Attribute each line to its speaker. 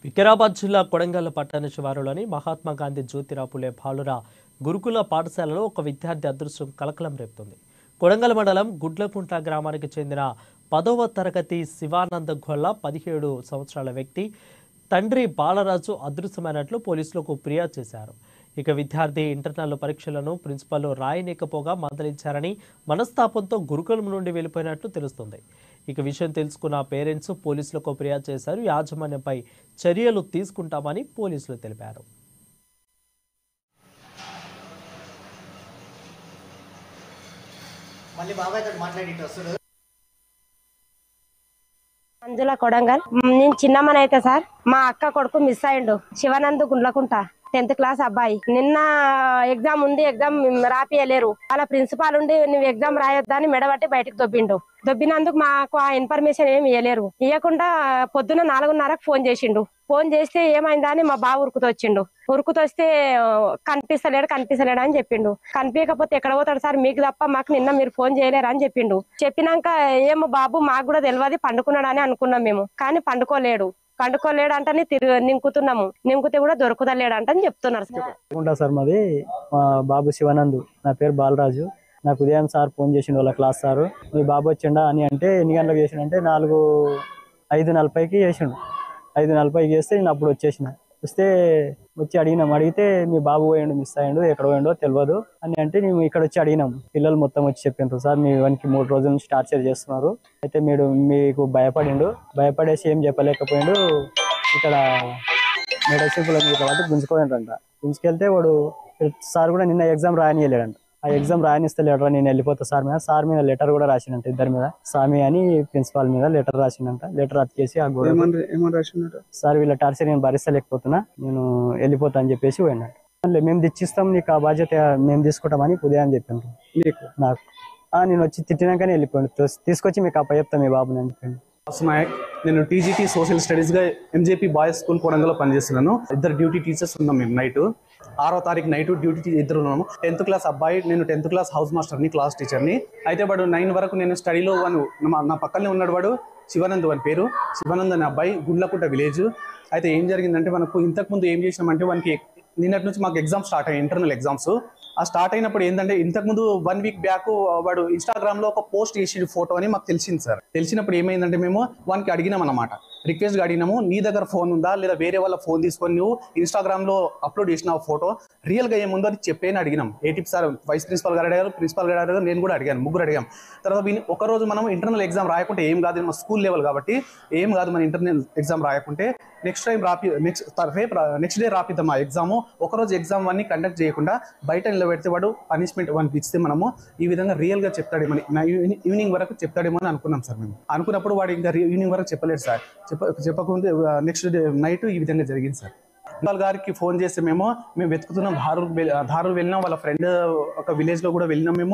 Speaker 1: వికారాబాద్ జిల్లా కొడంగల్ పట్టణ శివారులోని మహాత్మా గాంధీ జ్యోతిరావు పులే బాలుర గురుకుల పాఠశాలలో ఒక విద్యార్థి అదృష్టం కలకలం రేపుతుంది. కొడంగల్ మండలం గుడ్లకుంట గ్రామానికి చెందిన 10వ తరగతి శివానంద్ గొల్ల 17 సంవత్సరాల వ్యక్తి తండ్రి బాలరాజు అదృశ్యమైనట్లు పోలీసులకు ఫిర్యాదు చేశారు. ఇక విద్యార్థి ఇంటర్నల్ పరీక్షలను ప్రిన్సిపల్ రాయనీకపోగా మందలించారని మనస్తాపంతో గురుకులం నుండి వెళ్లిపోయినట్లు తెలుస్తుంది. ఇక విషయం తెలుసుకున్న పేరెంట్స్ పోలీసులకు ఫిర్యాదు చేశారు. యాజమాన్యంపై చర్యలు తీసుకుంటామని పోలీసులు తెలిపారు.
Speaker 2: మంజుల కొడంగల్. నేను చిన్నమ్మనైతే సార్ మా అక్క కొడుకు మిస్ అయ్యిండు. శివానంద్ గుండ్లకుంట 10th క్లాస్ అబ్బాయి. నిన్న ఎగ్జామ్ ఉంది, ఎగ్జామ్ రాపియలేరు. వాళ్ళ ప్రిన్సిపాల్ ఉండి నువ్వు ఎగ్జామ్ రాయొద్దని మెడబట్టి బయటకు దొబ్బినందుకు మాకు ఆ ఇన్ఫర్మేషన్ ఏమి ఇవ్వలేరు. ఇవ్వకుండా పొద్దున 4:30కు ఫోన్ చేసిండు. ఫోన్ చేస్తే ఏమైందని మా బావ ఉరుకుతొస్తే కనిపిస్తలేడు అని చెప్పిండు. కనిపించకపోతే ఎక్కడ పోతాడు సార్, మీకు తప్ప మాకు నిన్న మీరు ఫోన్ చేయలేరు అని చెప్పిండు. చెప్పినాక ఏమో బాబు మాకు కూడా తెలియదు, పండుకున్నాడు అని అనుకున్నాం మేము. కానీ పండుకోలేడు అంటని నింకుతున్నాము. నింకుతే కూడా దొరుకుతలేడు అంటని చెప్తున్నారు
Speaker 3: సార్. మాది మా బాబు శివానంద్, నా పేరు బాలరాజు. నాకు ఉదయం సార్ ఫోన్ చేసిండు, వాళ్ళ క్లాస్ సారు. మీ బాబు వచ్చిండా అని అంటే ఎన్ని గంటలకు చేసిండంటే 5:40కి చేసిండు. 5:40కి చేస్తే నేను అప్పుడు వస్తే వచ్చి అడిగితే మీ బాబు పోయిండు, మిస్ అయ్యిండు, ఎక్కడ పోయిండో తెలియదు అని అంటే మేము ఇక్కడ వచ్చి అడిగినాం. పిల్లలు మొత్తం వచ్చి చెప్పిండ్రు, సార్ మీ వానికి 3 రోజుల నుంచి టార్చర్ చేస్తున్నారు. అయితే మీకు భయపడేసి ఏం చెప్పలేకపోయిండు. ఇక్కడ మెడసింపుల మీద కాబట్టి గుంజుకోయిండ్రంట. గుంజుకెళ్తే వాడు సార్ కూడా నిన్న ఎగ్జామ్ రాయనియలేడంట. ఆ ఎగ్జామ్ రాయనిస్తలేడు, నేను వెళ్ళిపోతా సార్ మీద లెటర్ కూడా రాసిండంట. ఇద్దరి మీద స్వామి అని ప్రిన్సిపాల్ మీద లెటర్ రాసిండంట. లెటర్ అతికేసి ఆ గోడ సార్ వీళ్ళ టార్చర్ నేను భరిస్తలేకపోతున్నా, నేను వెళ్ళిపోతా అని చెప్పేసి పోయినట్టు. మేము తెచ్చిస్తాం, నీకు ఆ బాధ్యత మేము తీసుకుంటామని ఉదయం చెప్పిండ్రు నాకు. నేను వచ్చి తిట్టినాకనే వెళ్ళిపోయాను. తీసుకొచ్చి మీకు అప్పచెప్తాం మీ బాబుని అని చెప్పండి.
Speaker 4: నాయక్, నేను టీజీటీ సోషల్ స్టడీస్ గా ఎంజేపీ బాయ్స్ స్కూల్ కొడంగల్లో పనిచేస్తున్నాను. ఇద్దరు డ్యూటీ టీచర్స్ ఉన్నాం. మేము నైట్ 6వ తారీఖు నైట్ డ్యూటీ ఇద్దరు ఉన్నాము. 10th క్లాస్ అబ్బాయి, నేను 10th క్లాస్ హౌస్ మాస్టర్ని, క్లాస్ టీచర్ని. అయితే వాడు 9 వరకు నేను స్టడీలో నా పక్కనే ఉన్నాడు. వాడు శివానంద్ అని పేరు. శివానంద్ అనే అబ్బాయి, గుండ్లకుంట విలేజ్. అయితే ఏం జరిగిందంటే మనకు ఇంతకుముందు ఏం చేసినామంటే వానికి నిన్నటి నుంచి మాకు ఎగ్జామ్స్ స్టార్ట్ అయ్యాయి, ఇంటర్నల్ ఎగ్జామ్స్. ఆ స్టార్ట్ అయినప్పుడు ఏంటంటే ఇంతకుముందు 1 వీక్ బ్యాక్ వాడు ఇన్స్టాగ్రామ్ లో ఒక పోస్ట్ చేసి ఫోటో అని మాకు తెలిసింది సార్. తెలిసినప్పుడు ఏమైందంటే మేము వానికి అడిగినాం అన్నమాట, రిక్వెస్ట్ అడిగినాము, నీ దగ్గర ఫోన్ ఉందా లేదా వేరే వాళ్ళ ఫోన్ తీసుకొని నువ్వు ఇన్స్టాగ్రామ్ లో అప్లోడ్ చేసిన ఫోటో రియల్ గా ఏముందో అది చెప్పేని అడిగినాం. ఏటీపీ సార్, వైస్ ప్రిన్సిపల్ గారు అడిగారు, ప్రిన్సిపల్ గారు అడిగారు, నేను కూడా అడిగాను, ముగ్గురు అడిగాం. తర్వాత ఒకరోజు మనం ఇంటర్నల్ ఎగ్జామ్ రాయకుంటే ఏం కాదు, మన స్కూల్ లెవెల్ కాబట్టి ఏం కాదు, మన ఇంటర్నల్ ఎగ్జామ్ రాయకుంటే నెక్స్ట్ డే రాపిద్దాం ఆ ఎగ్జామ్. ఒకరోజు ఎగ్జామ్ అన్ని కండక్ట్ చేయకుండా బయట నిలబెడితే వాడు పనిష్మెంట్ వానికి ఇస్తే మనము ఈ విధంగా రియల్ గా చెప్తాడేమని, ఈవినింగ్ వరకు చెప్తాడేమో అని అనుకున్నాం సార్. మేము అనుకున్నప్పుడు వాడు ఇంకా ఈవినింగ్ వరకు చెప్పలేడు సార్. చెప్పకుండా నెక్స్ట్ డే నైట్ ఈ విధంగా జరిగింది సార్. ప్రిన్సిపాల్ గారికి ఫోన్ చేస్తే మేము వెతుకుతున్నాం. ధారూర్ వెళ్ళినాం, వాళ్ళ ఫ్రెండ్ ఒక విలేజ్ లో కూడా వెళ్ళినాం మేము.